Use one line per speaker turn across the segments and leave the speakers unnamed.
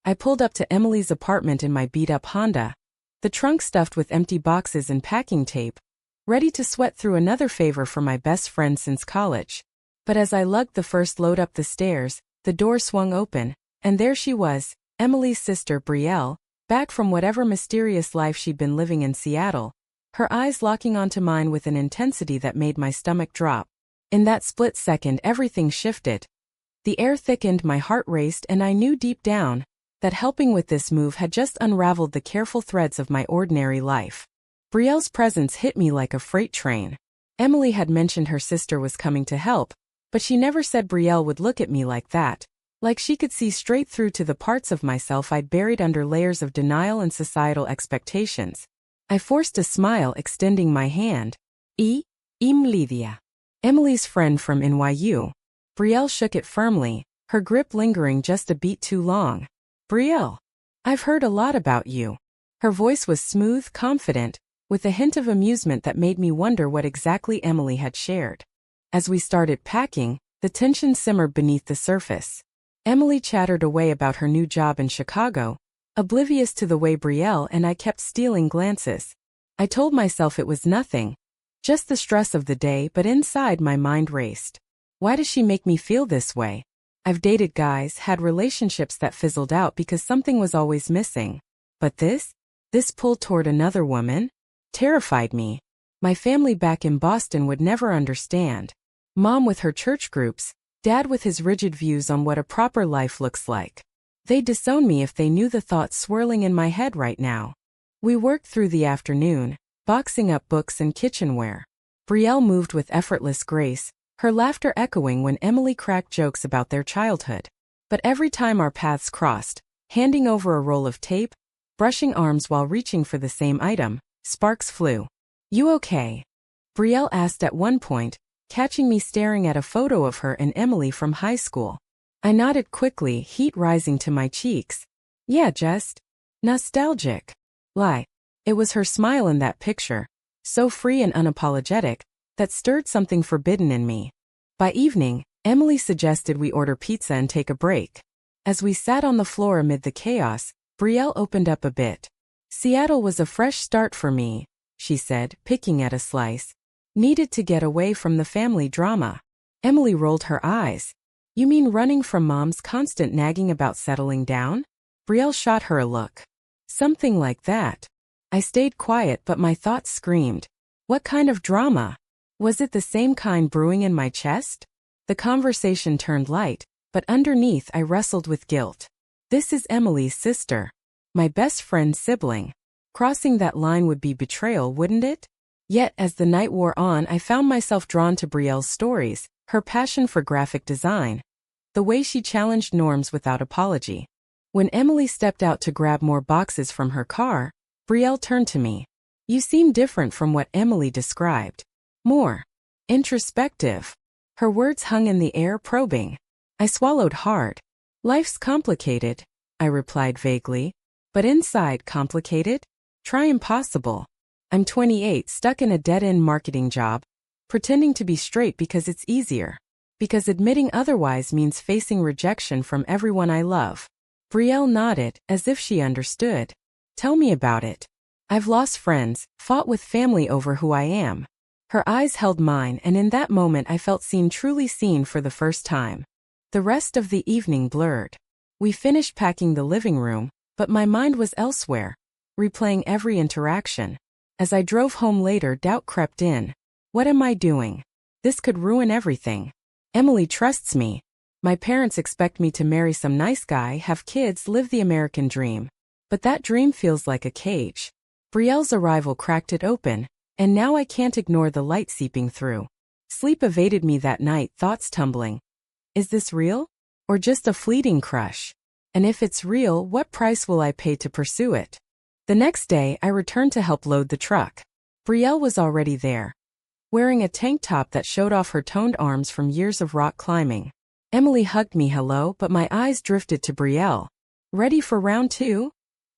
I pulled up to Emily's apartment in my beat-up Honda, the trunk stuffed with empty boxes and packing tape, ready to sweat through another favor for my best friend since college. But as I lugged the first load up the stairs, the door swung open, and there she was, Emily's sister Brielle, back from whatever mysterious life she'd been living in Seattle, her eyes locking onto mine with an intensity that made my stomach drop. In that split second, everything shifted. The air thickened, my heart raced, and I knew deep down that helping with this move had just unraveled the careful threads of my ordinary life. Brielle's presence hit me like a freight train. Emily had mentioned her sister was coming to help, but she never said Brielle would look at me like that, like she could see straight through to the parts of myself I'd buried under layers of denial and societal expectations. I forced a smile, extending my hand. I'm Lydia, Emily's friend from NYU. Brielle shook it firmly, her grip lingering just a beat too long. Brielle, I've heard a lot about you. Her voice was smooth, confident, with a hint of amusement that made me wonder what exactly Emily had shared. As we started packing, the tension simmered beneath the surface. Emily chattered away about her new job in Chicago, oblivious to the way Brielle and I kept stealing glances. I told myself it was nothing, just the stress of the day, but inside my mind raced. Why does she make me feel this way? I've dated guys, had relationships that fizzled out because something was always missing. But this pull toward another woman, terrified me. My family back in Boston would never understand. Mom with her church groups, Dad with his rigid views on what a proper life looks like. They'd disown me if they knew the thoughts swirling in my head right now. We worked through the afternoon, boxing up books and kitchenware. Brielle moved with effortless grace, her laughter echoing when Emily cracked jokes about their childhood. But every time our paths crossed, handing over a roll of tape, brushing arms while reaching for the same item, sparks flew. You okay? Brielle asked at one point, catching me staring at a photo of her and Emily from high school. I nodded quickly, heat rising to my cheeks. Yeah, just nostalgic. Lie. It was her smile in that picture, so free and unapologetic, that stirred something forbidden in me. By evening, Emily suggested we order pizza and take a break. As we sat on the floor amid the chaos, Brielle opened up a bit. Seattle was a fresh start for me, she said, picking at a slice. Needed to get away from the family drama. Emily rolled her eyes. You mean running from Mom's constant nagging about settling down? Brielle shot her a look. Something like that. I stayed quiet, but my thoughts screamed. What kind of drama? Was it the same kind brewing in my chest? The conversation turned light, but underneath I wrestled with guilt. This is Emily's sister. My best friend's sibling. Crossing that line would be betrayal, wouldn't it? Yet, as the night wore on, I found myself drawn to Brielle's stories, her passion for graphic design, the way she challenged norms without apology. When Emily stepped out to grab more boxes from her car, Brielle turned to me. You seem different from what Emily described. More introspective. Her words hung in the air, probing. I swallowed hard. Life's complicated, I replied vaguely. But inside complicated? Try impossible. I'm 28, stuck in a dead-end marketing job, pretending to be straight because it's easier. Because admitting otherwise means facing rejection from everyone I love. Brielle nodded, as if she understood. Tell me about it. I've lost friends, fought with family over who I am. Her eyes held mine, and in that moment I felt seen, truly seen for the first time. The rest of the evening blurred. We finished packing the living room, but my mind was elsewhere, replaying every interaction. As I drove home later, doubt crept in. What am I doing? This could ruin everything. Emily trusts me. My parents expect me to marry some nice guy, have kids, live the American dream. But that dream feels like a cage. Brielle's arrival cracked it open, and now I can't ignore the light seeping through. Sleep evaded me that night, thoughts tumbling. Is this real? Or just a fleeting crush? And if it's real, what price will I pay to pursue it? The next day, I returned to help load the truck. Brielle was already there, wearing a tank top that showed off her toned arms from years of rock climbing. Emily hugged me hello, but my eyes drifted to Brielle. Ready for round two?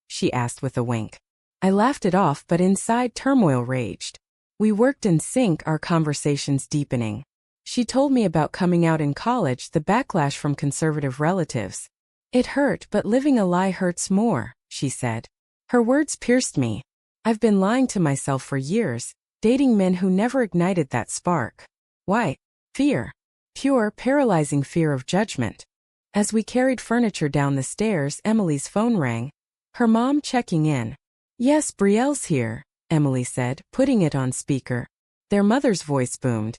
She asked with a wink. I laughed it off, but inside turmoil raged. We worked in sync, our conversations deepening. She told me about coming out in college, the backlash from conservative relatives. It hurt, but living a lie hurts more, she said. Her words pierced me. I've been lying to myself for years, dating men who never ignited that spark. Why? Fear. Pure, paralyzing fear of judgment. As we carried furniture down the stairs, Emily's phone rang. Her mom checking in. Yes, Brielle's here, Emily said, putting it on speaker. Their mother's voice boomed.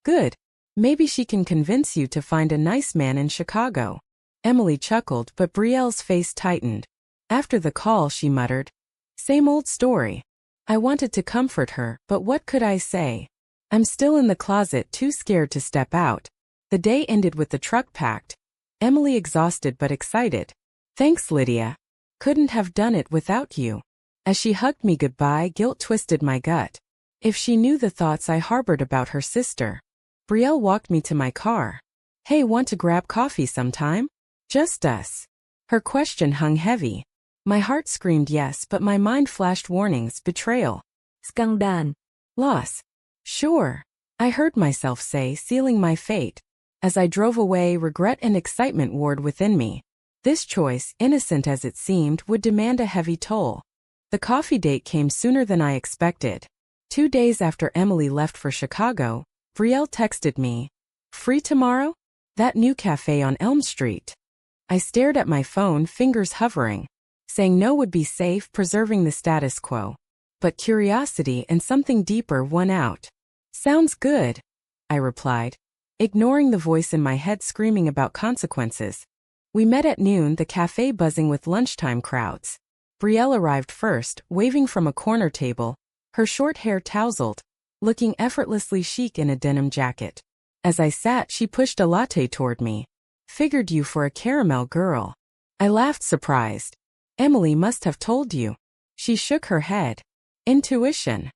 Good. Maybe she can convince you to find a nice man in Chicago. Emily chuckled, but Brielle's face tightened. After the call, she muttered. Same old story. I wanted to comfort her, but what could I say? I'm still in the closet, too scared to step out. The day ended with the truck packed. Emily exhausted but excited. Thanks, Lydia. Couldn't have done it without you. As she hugged me goodbye, guilt twisted my gut. If she knew the thoughts I harbored about her sister. Brielle walked me to my car. Hey, want to grab coffee sometime? Just us. Her question hung heavy. My heart screamed yes, but my mind flashed warnings, betrayal. Skandal. Loss. Sure. I heard myself say, sealing my fate. As I drove away, regret and excitement warred within me. This choice, innocent as it seemed, would demand a heavy toll. The coffee date came sooner than I expected. 2 days after Emily left for Chicago, Brielle texted me. Free tomorrow? That new cafe on Elm Street. I stared at my phone, fingers hovering. Saying no would be safe, preserving the status quo. But curiosity and something deeper won out. Sounds good, I replied, ignoring the voice in my head screaming about consequences. We met at noon, the cafe buzzing with lunchtime crowds. Brielle arrived first, waving from a corner table, her short hair tousled, looking effortlessly chic in a denim jacket. As I sat, she pushed a latte toward me. Figured you for a caramel girl. I laughed, surprised. Emily must have told you. She shook her head. Intuition.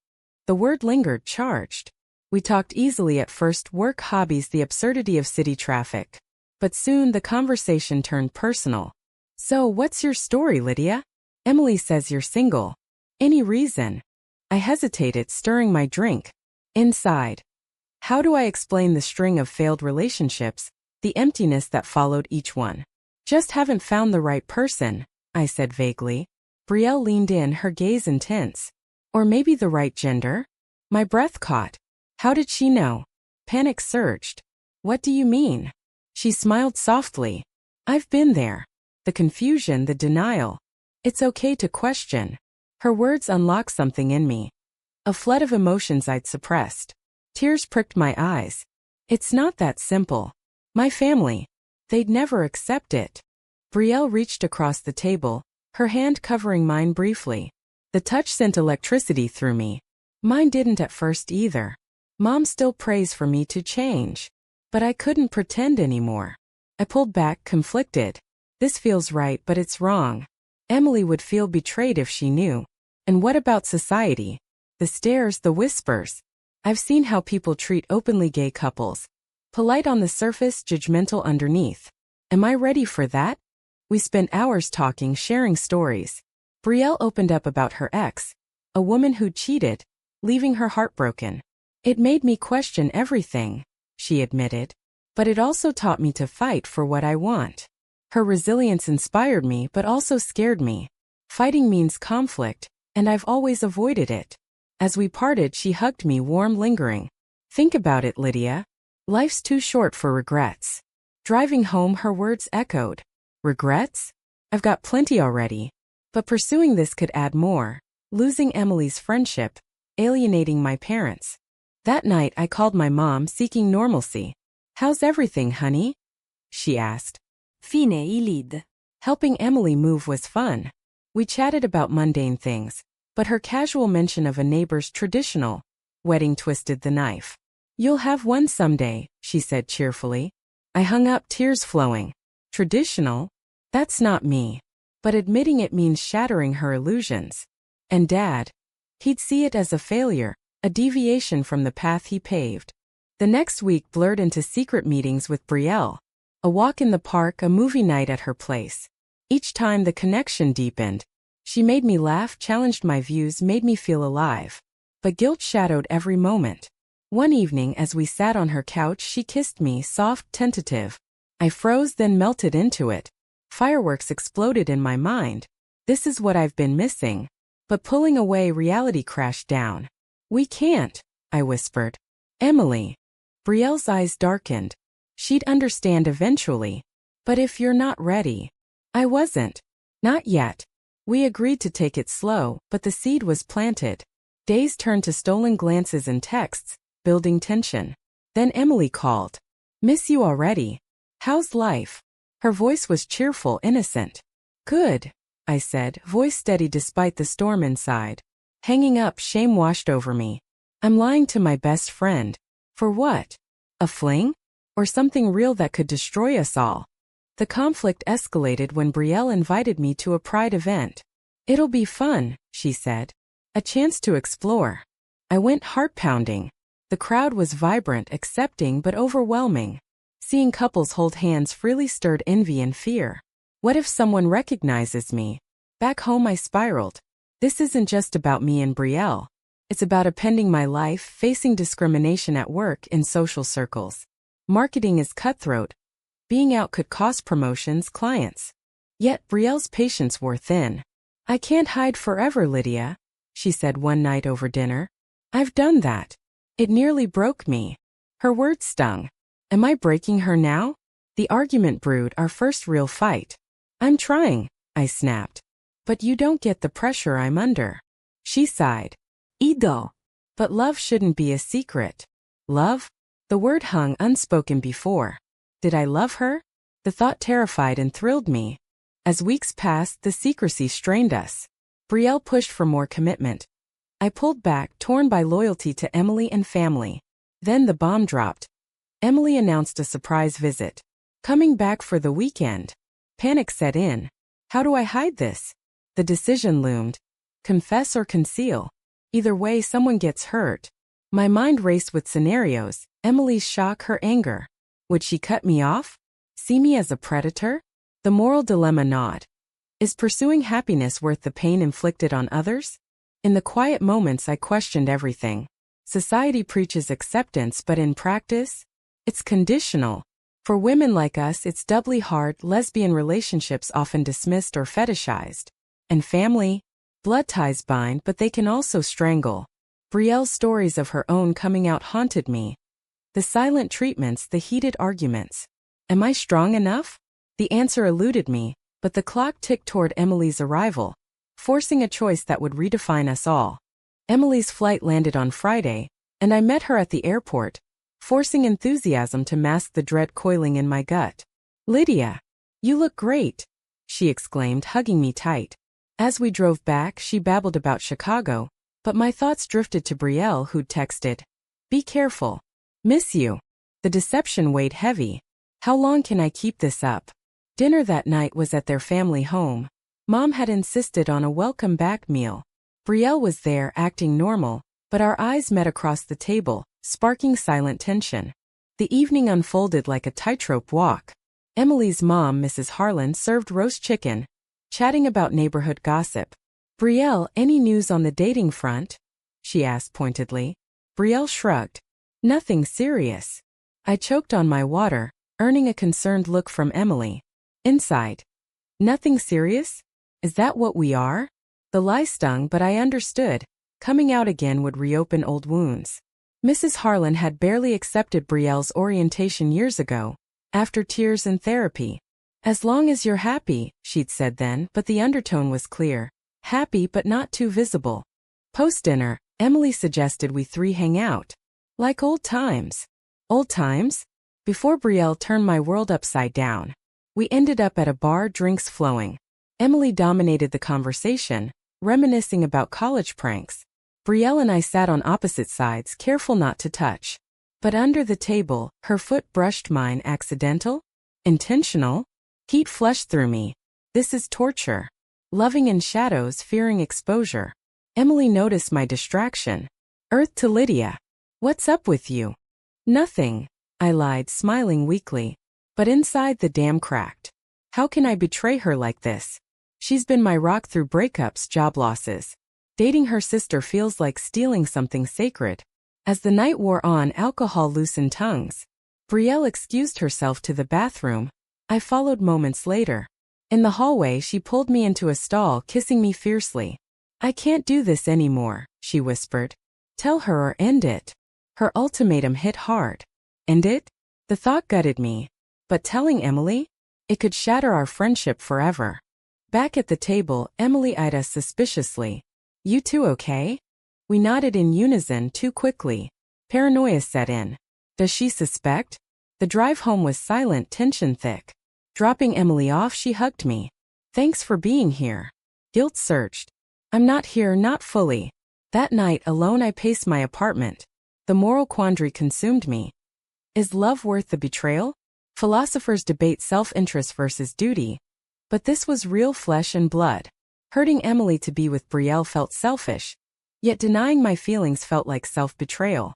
The word lingered, charged. We talked easily at first, work, hobbies, the absurdity of city traffic. But soon the conversation turned personal. So what's your story, Lydia? Emily says you're single. Any reason? I hesitated, stirring my drink. Inside. How do I explain the string of failed relationships, the emptiness that followed each one? Just haven't found the right person, I said vaguely. Brielle leaned in, her gaze intense. Or maybe the right gender? My breath caught. How did she know? Panic surged. What do you mean? She smiled softly. I've been there. The confusion, the denial. It's okay to question. Her words unlocked something in me. A flood of emotions I'd suppressed. Tears pricked my eyes. It's not that simple. My family. They'd never accept it. Brielle reached across the table, her hand covering mine briefly. The touch sent electricity through me. Mine didn't at first either. Mom still prays for me to change. But I couldn't pretend anymore. I pulled back, conflicted. This feels right, but it's wrong. Emily would feel betrayed if she knew. And what about society? The stares, the whispers. I've seen how people treat openly gay couples. Polite on the surface, judgmental underneath. Am I ready for that? We spent hours talking, sharing stories. Brielle opened up about her ex, a woman who'd cheated, leaving her heartbroken. It made me question everything, she admitted. But it also taught me to fight for what I want. Her resilience inspired me but also scared me. Fighting means conflict, and I've always avoided it. As we parted, she hugged me, warm, lingering. Think about it, Lydia. Life's too short for regrets. Driving home, her words echoed. Regrets? I've got plenty already. But pursuing this could add more. Losing Emily's friendship. Alienating my parents. That night I called my mom, seeking normalcy. How's everything, honey? She asked. Fine, I lead. Helping Emily move was fun. We chatted about mundane things, but her casual mention of a neighbor's traditional wedding twisted the knife. You'll have one someday, she said cheerfully. I hung up, tears flowing. Traditional? That's not me. But admitting it means shattering her illusions. And Dad? He'd see it as a failure, a deviation from the path he paved. The next week blurred into secret meetings with Brielle. A walk in the park, a movie night at her place. Each time the connection deepened. She made me laugh, challenged my views, made me feel alive. But guilt shadowed every moment. One evening as we sat on her couch, she kissed me, soft, tentative. I froze, then melted into it. Fireworks exploded in my mind. This is what I've been missing. But pulling away, reality crashed down. We can't, I whispered. Emily. Brielle's eyes darkened. She'd understand eventually. But if you're not ready. I wasn't. Not yet. We agreed to take it slow, but the seed was planted. Days turned to stolen glances and texts, building tension. Then Emily called. Miss you already. How's life? Her voice was cheerful, innocent. Good, I said, voice steady despite the storm inside. Hanging up, shame washed over me. I'm lying to my best friend. For what? A fling? Or something real that could destroy us all? The conflict escalated when Brielle invited me to a pride event. It'll be fun, she said. A chance to explore. I went heart-pounding. The crowd was vibrant, accepting but overwhelming. Seeing couples hold hands freely stirred envy and fear. What if someone recognizes me? Back home I spiraled. This isn't just about me and Brielle. It's about appending my life, facing discrimination at work, in social circles. Marketing is cutthroat. Being out could cost promotions, clients. Yet Brielle's patience wore thin. I can't hide forever, Lydia, she said one night over dinner. I've done that. It nearly broke me. Her words stung. Am I breaking her now? The argument brewed, our first real fight. I'm trying, I snapped. But you don't get the pressure I'm under. She sighed. Ego. But love shouldn't be a secret. Love? The word hung unspoken before. Did I love her? The thought terrified and thrilled me. As weeks passed, the secrecy strained us. Brielle pushed for more commitment. I pulled back, torn by loyalty to Emily and family. Then the bomb dropped. Emily announced a surprise visit. Coming back for the weekend. Panic set in. How do I hide this? The decision loomed. Confess or conceal. Either way, someone gets hurt. My mind raced with scenarios. Emily's shock, her anger. Would she cut me off? See me as a predator? The moral dilemma gnawed. Is pursuing happiness worth the pain inflicted on others? In the quiet moments I questioned everything. Society preaches acceptance, but in practice, it's conditional. For women like us, it's doubly hard. Lesbian relationships often dismissed or fetishized. And family? Blood ties bind, but they can also strangle. Brielle's stories of her own coming out haunted me. The silent treatments, the heated arguments. Am I strong enough? The answer eluded me, but the clock ticked toward Emily's arrival, forcing a choice that would redefine us all. Emily's flight landed on Friday, and I met her at the airport, forcing enthusiasm to mask the dread coiling in my gut. Lydia, you look great, she exclaimed, hugging me tight. As we drove back, she babbled about Chicago, but my thoughts drifted to Brielle, who'd texted, "Be careful. Miss you." The deception weighed heavy. How long can I keep this up? Dinner that night was at their family home. Mom had insisted on a welcome back meal. Brielle was there, acting normal, but our eyes met across the table, sparking silent tension. The evening unfolded like a tightrope walk. Emily's mom, Mrs. Harlan, served roast chicken, chatting about neighborhood gossip. "Brielle, any news on the dating front?" she asked pointedly. Brielle shrugged. "Nothing serious." I choked on my water, earning a concerned look from Emily. Inside. "Nothing serious? Is that what we are?" The lie stung, but I understood. Coming out again would reopen old wounds. Mrs. Harlan had barely accepted Brielle's orientation years ago, after tears and therapy. "As long as you're happy," she'd said then, but the undertone was clear. Happy but not too visible. Post-dinner, Emily suggested we three hang out. Like old times. Old times? Before Brielle turned my world upside down. We ended up at a bar, drinks flowing. Emily dominated the conversation, reminiscing about college pranks. Brielle and I sat on opposite sides, careful not to touch. But under the table, her foot brushed mine. Accidental? Intentional? Heat flushed through me. This is torture. Loving in shadows, fearing exposure. Emily noticed my distraction. Earth to Lydia. "What's up with you?" "Nothing," I lied, smiling weakly. But inside the dam cracked. How can I betray her like this? She's been my rock through breakups, job losses. Dating her sister feels like stealing something sacred. As the night wore on, alcohol loosened tongues. Brielle excused herself to the bathroom. I followed moments later. In the hallway, she pulled me into a stall, kissing me fiercely. I can't do this anymore, she whispered. Tell her or end it. Her ultimatum hit hard. End it? The thought gutted me. But telling Emily? It could shatter our friendship forever. Back at the table, Emily eyed us suspiciously. You two okay? We nodded in unison too quickly. Paranoia set in. Does she suspect? The drive home was silent, tension thick. Dropping Emily off, she hugged me. Thanks for being here. Guilt surged. I'm not here, not fully. That night, alone, I paced my apartment. The moral quandary consumed me. Is love worth the betrayal? Philosophers debate self-interest versus duty. But this was real flesh and blood. Hurting Emily to be with Brielle felt selfish. Yet denying my feelings felt like self-betrayal.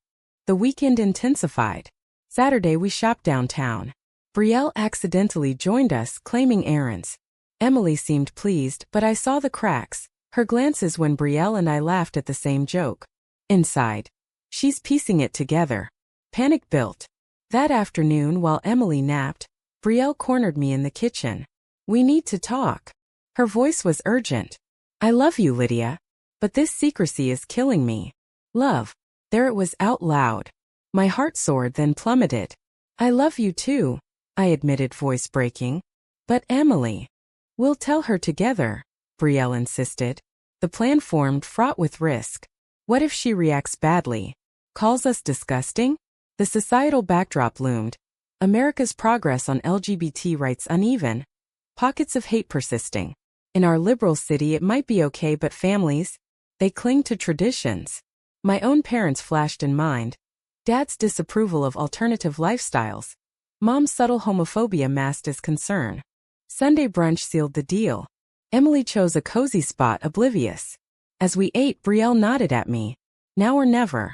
The weekend intensified. Saturday we shopped downtown. Brielle accidentally joined us, claiming errands. Emily seemed pleased, but I saw the cracks, her glances when Brielle and I laughed at the same joke. Inside. She's piecing it together. Panic built. That afternoon, while Emily napped, Brielle cornered me in the kitchen. We need to talk. Her voice was urgent. I love you, Lydia. But this secrecy is killing me. Love. There it was out loud. My heart soared, then plummeted. I love you too, I admitted, voice breaking. But Emily. We'll tell her together, Brielle insisted. The plan formed, fraught with risk. What if she reacts badly? Calls us disgusting? The societal backdrop loomed. America's progress on LGBT rights uneven. Pockets of hate persisting. In our liberal city it might be okay, but families? They cling to traditions. My own parents flashed in mind. Dad's disapproval of alternative lifestyles. Mom's subtle homophobia masked as concern. Sunday brunch sealed the deal. Emily chose a cozy spot, oblivious. As we ate, Brielle nodded at me. Now or never.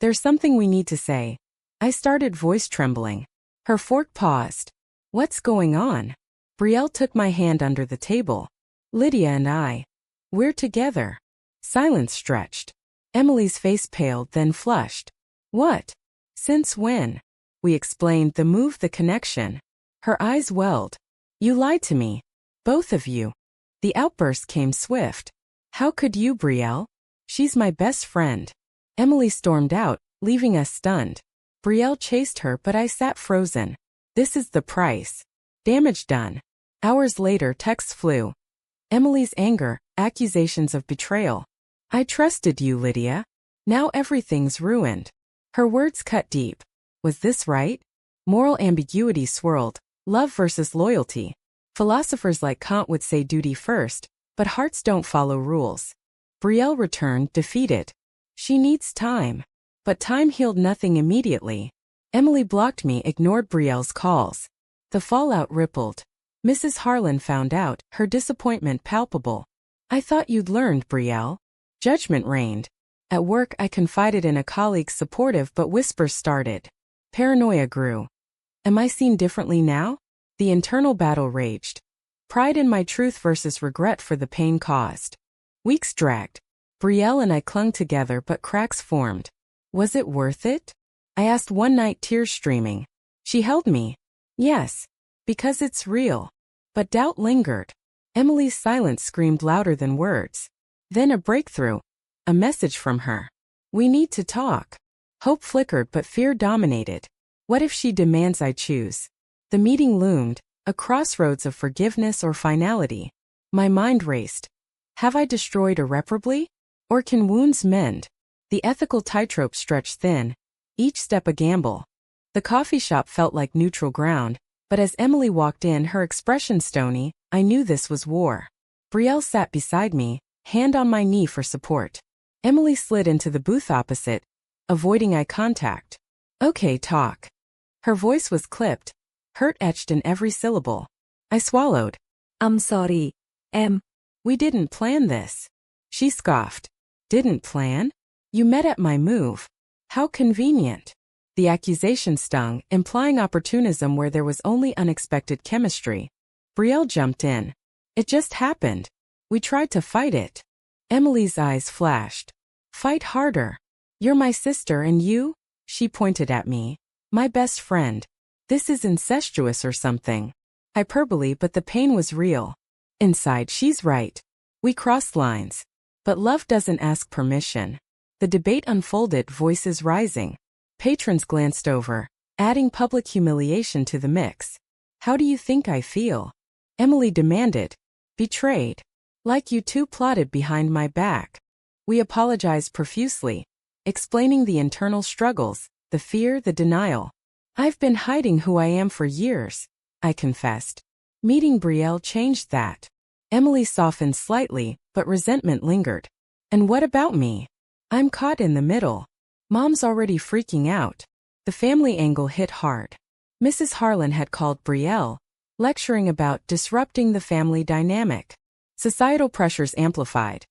There's something we need to say. I started, voice trembling. Her fork paused. What's going on? Brielle took my hand under the table. Lydia and I. We're together. Silence stretched. Emily's face paled, then flushed. What? Since when? We explained, the move, the connection. Her eyes welled. You lied to me. Both of you. The outburst came swift. How could you, Brielle? She's my best friend. Emily stormed out, leaving us stunned. Brielle chased her, but I sat frozen. This is the price. Damage done. Hours later, texts flew. Emily's anger, accusations of betrayal. I trusted you, Lydia. Now everything's ruined. Her words cut deep. Was this right? Moral ambiguity swirled. Love versus loyalty. Philosophers like Kant would say duty first, but hearts don't follow rules. Brielle returned, defeated. She needs time. But time healed nothing immediately. Emily blocked me, ignored Brielle's calls. The fallout rippled. Mrs. Harlan found out, her disappointment palpable. I thought you'd learned, Brielle. Judgment reigned. At work, I confided in a colleague, supportive, but whispers started. Paranoia grew. Am I seen differently now? The internal battle raged. Pride in my truth versus regret for the pain caused. Weeks dragged. Brielle and I clung together, but cracks formed. Was it worth it? I asked one night, tears streaming. She held me. Yes. Because it's real. But doubt lingered. Emily's silence screamed louder than words. Then a breakthrough. A message from her. We need to talk. Hope flickered, but fear dominated. What if she demands I choose? The meeting loomed, a crossroads of forgiveness or finality. My mind raced. Have I destroyed irreparably? Or can wounds mend? The ethical tightrope stretched thin, each step a gamble. The coffee shop felt like neutral ground, but as Emily walked in, her expression stony, I knew this was war. Brielle sat beside me, hand on my knee for support. Emily slid into the booth opposite, avoiding eye contact. Okay, talk. Her voice was clipped, hurt etched in every syllable. I swallowed. I'm sorry, Em. We didn't plan this. She scoffed. Didn't plan? You met at my move. How convenient. The accusation stung, implying opportunism where there was only unexpected chemistry. Brielle jumped in. It just happened. We tried to fight it. Emily's eyes flashed. Fight harder. You're my sister and you? She pointed at me. My best friend. This is incestuous or something. Hyperbole, but the pain was real. Inside, she's right. We crossed lines. But love doesn't ask permission. The debate unfolded, voices rising. Patrons glanced over, adding public humiliation to the mix. How do you think I feel? Emily demanded. Betrayed. Like you two plotted behind my back. We apologized profusely, explaining the internal struggles, the fear, the denial. I've been hiding who I am for years, I confessed. Meeting Brielle changed that. Emily softened slightly, but resentment lingered. And what about me? I'm caught in the middle. Mom's already freaking out. The family angle hit hard. Mrs. Harlan had called Brielle, lecturing about disrupting the family dynamic. Societal pressures amplified.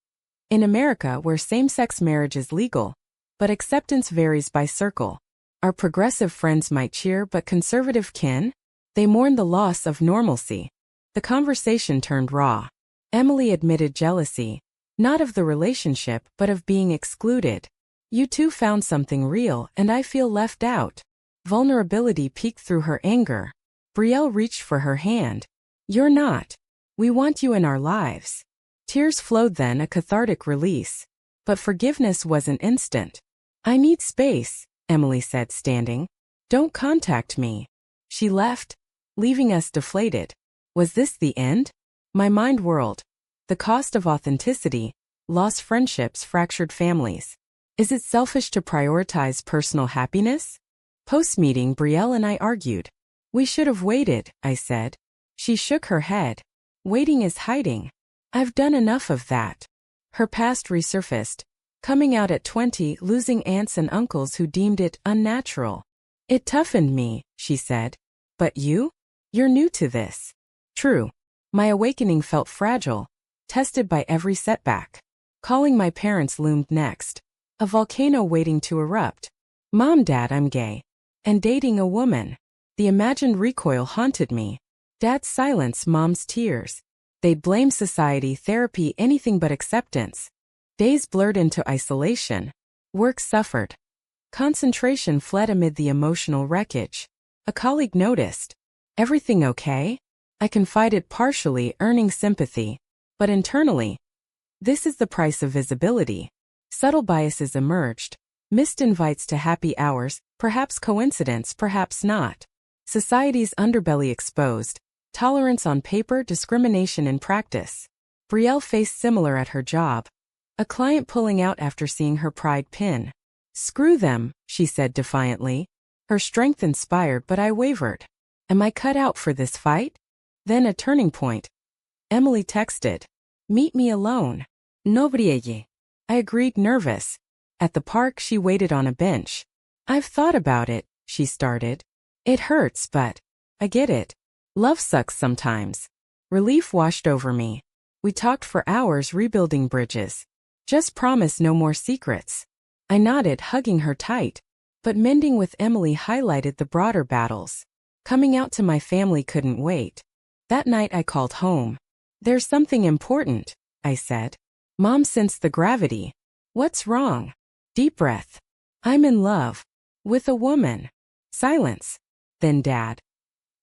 In America, where same-sex marriage is legal, but acceptance varies by circle. Our progressive friends might cheer, but conservative kin? They mourn the loss of normalcy. The conversation turned raw. Emily admitted jealousy, not of the relationship, but of being excluded. You two found something real, and I feel left out. Vulnerability peeked through her anger. Brielle reached for her hand. You're not. We want you in our lives. Tears flowed then, a cathartic release. But forgiveness wasn't instant. I need space, Emily said, standing. Don't contact me. She left, leaving us deflated. Was this the end? My mind whirled. The cost of authenticity, lost friendships, fractured families. Is it selfish to prioritize personal happiness? Post-meeting, Brielle and I argued. We should have waited, I said. She shook her head. Waiting is hiding. I've done enough of that. Her past resurfaced. Coming out at 20, losing aunts and uncles who deemed it unnatural. It toughened me, she said. But you? You're new to this. True. My awakening felt fragile, tested by every setback. Calling my parents loomed next. A volcano waiting to erupt. Mom, Dad, I'm gay. And dating a woman. The imagined recoil haunted me. Dad's silence, Mom's tears. They'd blame society, therapy, anything but acceptance. Days blurred into isolation. Work suffered. Concentration fled amid the emotional wreckage. A colleague noticed. Everything okay? I confided, partially, earning sympathy. But internally, this is the price of visibility. Subtle biases emerged. Missed invites to happy hours, perhaps coincidence, perhaps not. Society's underbelly exposed. Tolerance on paper, discrimination in practice. Brielle faced similar at her job. A client pulling out after seeing her pride pin. Screw them, she said defiantly. Her strength inspired, but I wavered. Am I cut out for this fight? Then a turning point. Emily texted. Meet me alone. No brille. I agreed, nervous. At the park, she waited on a bench. I've thought about it, she started. It hurts, but I get it. Love sucks sometimes. Relief washed over me. We talked for hours, rebuilding bridges. Just promise no more secrets. I nodded, hugging her tight. But mending with Emily highlighted the broader battles. Coming out to my family couldn't wait. That night I called home. There's something important, I said. Mom sensed the gravity. What's wrong? Deep breath. I'm in love. With a woman. Silence. Then Dad.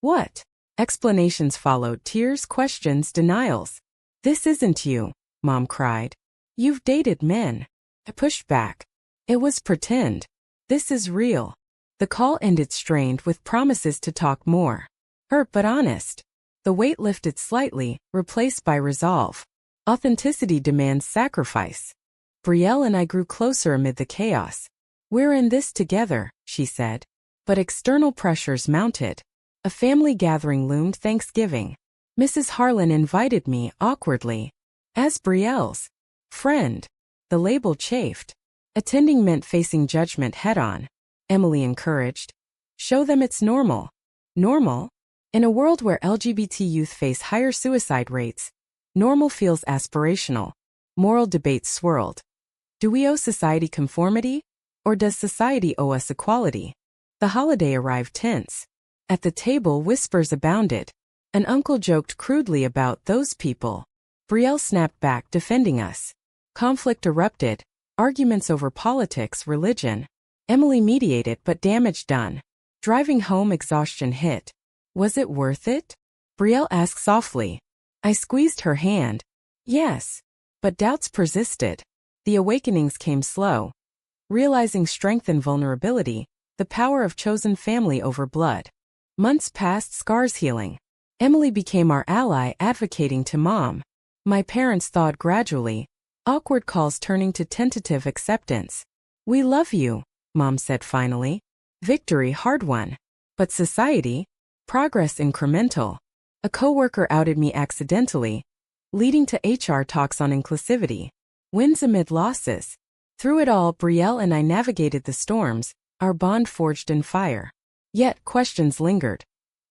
What? Explanations followed, tears, questions, denials. This isn't you, Mom cried. You've dated men. I pushed back. It was pretend. This is real. The call ended strained with promises to talk more. Hurt but honest. The weight lifted slightly, replaced by resolve. Authenticity demands sacrifice. Brielle and I grew closer amid the chaos. We're in this together, she said. But external pressures mounted. A family gathering loomed, Thanksgiving. Mrs. Harlan invited me, awkwardly. As Brielle's friend. The label chafed. Attending meant facing judgment head-on. Emily encouraged. Show them it's normal. Normal? In a world where LGBT youth face higher suicide rates, normal feels aspirational. Moral debates swirled. Do we owe society conformity? Or does society owe us equality? The holiday arrived tense. At the table, whispers abounded. An uncle joked crudely about those people. Brielle snapped back, defending us. Conflict erupted. Arguments over politics, religion. Emily mediated, but damage done. Driving home, exhaustion hit. Was it worth it? Brielle asked softly. I squeezed her hand. Yes. But doubts persisted. The awakenings came slow. Realizing strength and vulnerability, the power of chosen family over blood. Months passed, scars healing. Emily became our ally, advocating to Mom. My parents thawed gradually, awkward calls turning to tentative acceptance. We love you, Mom said finally. Victory hard won. But society? Progress incremental. A coworker outed me accidentally, leading to HR talks on inclusivity. Wins amid losses. Through it all, Brielle and I navigated the storms, our bond forged in fire. Yet, questions lingered.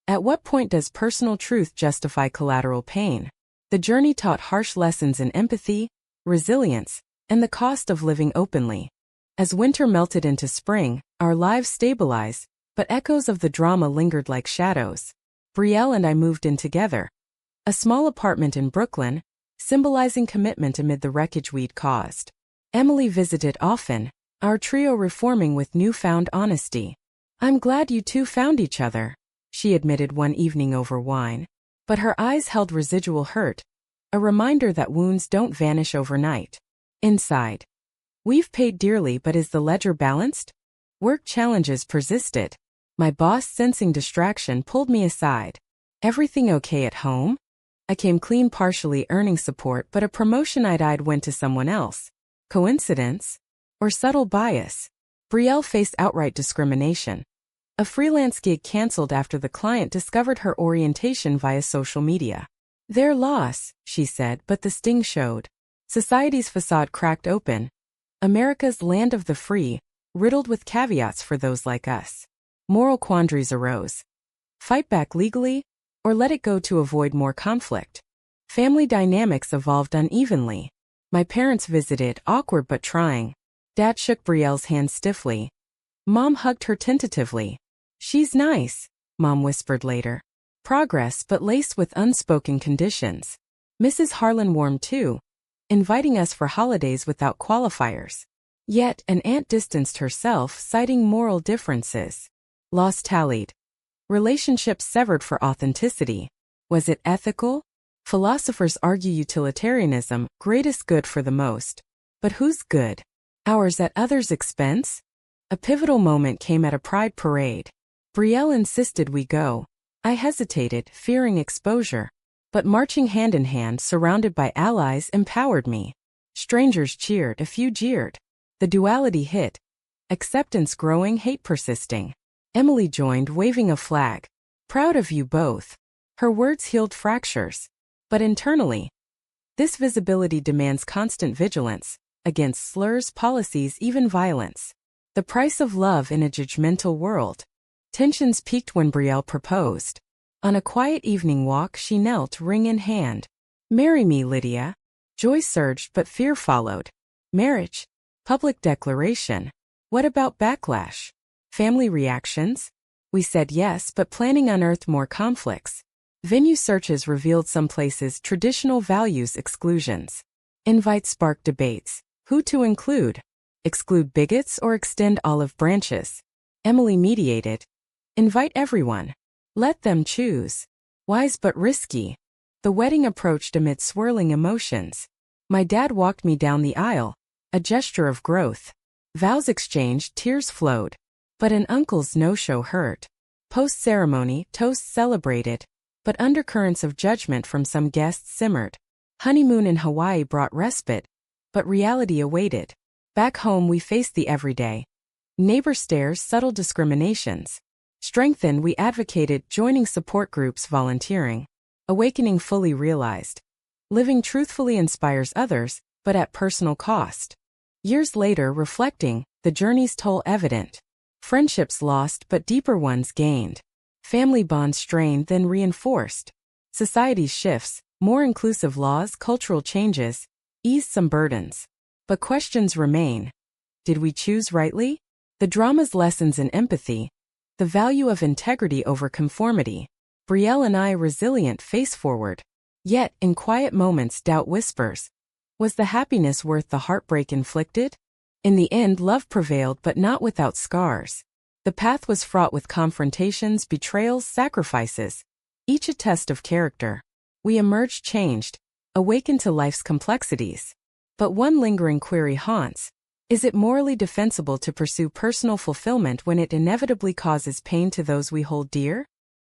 At what point does personal truth justify collateral pain? The journey taught harsh lessons in empathy, resilience, and the cost of living openly. As winter melted into spring, our lives stabilized, but echoes of the drama lingered like shadows. Brielle and I moved in together. A small apartment in Brooklyn, symbolizing commitment amid the wreckage we'd caused. Emily visited often, our trio reforming with newfound honesty. I'm glad you two found each other, she admitted one evening over wine. But her eyes held residual hurt, a reminder that wounds don't vanish overnight. Inside. We've paid dearly, but is the ledger balanced? Work challenges persisted. My boss, sensing distraction, pulled me aside. Everything okay at home? I came clean, partially earning support, but a promotion I'd eyed went to someone else. Coincidence? Or subtle bias? Brielle faced outright discrimination. A freelance gig canceled after the client discovered her orientation via social media. Their loss, she said, but the sting showed. Society's facade cracked open. America's land of the free, riddled with caveats for those like us. Moral quandaries arose. Fight back legally, or let it go to avoid more conflict? Family dynamics evolved unevenly. My parents visited, awkward but trying. Dad shook Brielle's hand stiffly. Mom hugged her tentatively. She's nice, Mom whispered later. Progress but laced with unspoken conditions. Mrs. Harlan warmed too, inviting us for holidays without qualifiers. Yet an aunt distanced herself, citing moral differences. Loss tallied. Relationships severed for authenticity. Was it ethical? Philosophers argue utilitarianism, greatest good for the most. But whose good? Ours at others' expense? A pivotal moment came at a pride parade. Brielle insisted we go. I hesitated, fearing exposure. But marching hand in hand, surrounded by allies, empowered me. Strangers cheered, a few jeered. The duality hit. Acceptance growing, hate persisting. Emily joined, waving a flag. Proud of you both. Her words healed fractures. But internally, this visibility demands constant vigilance, against slurs, policies, even violence. The price of love in a judgmental world. Tensions peaked when Brielle proposed. On a quiet evening walk, she knelt, ring in hand. Marry me, Lydia. Joy surged, but fear followed. Marriage. Public declaration. What about backlash? Family reactions? We said yes, but planning unearthed more conflicts. Venue searches revealed some places traditional values exclusions. Invites sparked debates. Who to include? Exclude bigots or extend olive branches? Emily mediated. Invite everyone. Let them choose. Wise but risky. The wedding approached amid swirling emotions. My dad walked me down the aisle, a gesture of growth. Vows exchanged, tears flowed. But an uncle's no-show hurt. Post-ceremony, toasts celebrated. But undercurrents of judgment from some guests simmered. Honeymoon in Hawaii brought respite, but reality awaited. Back home we faced the everyday. Neighbor stares, subtle discriminations. Strengthened, we advocated, joining support groups, volunteering. Awakening fully realized. Living truthfully inspires others, but at personal cost. Years later, reflecting, the journey's toll evident. Friendships lost, but deeper ones gained. Family bonds strained, then reinforced. Society shifts, more inclusive laws, cultural changes, eased some burdens. But questions remain. Did we choose rightly? The drama's lessons in empathy. The value of integrity over conformity. Brielle and I resilient, face forward. Yet, in quiet moments, doubt whispers. Was the happiness worth the heartbreak inflicted? In the end, love prevailed, but not without scars. The path was fraught with confrontations, betrayals, sacrifices. each a test of character. We emerge changed, awakened to life's complexities. But one lingering query haunts. Is it morally defensible to pursue personal fulfillment when it inevitably causes pain to those we hold dear?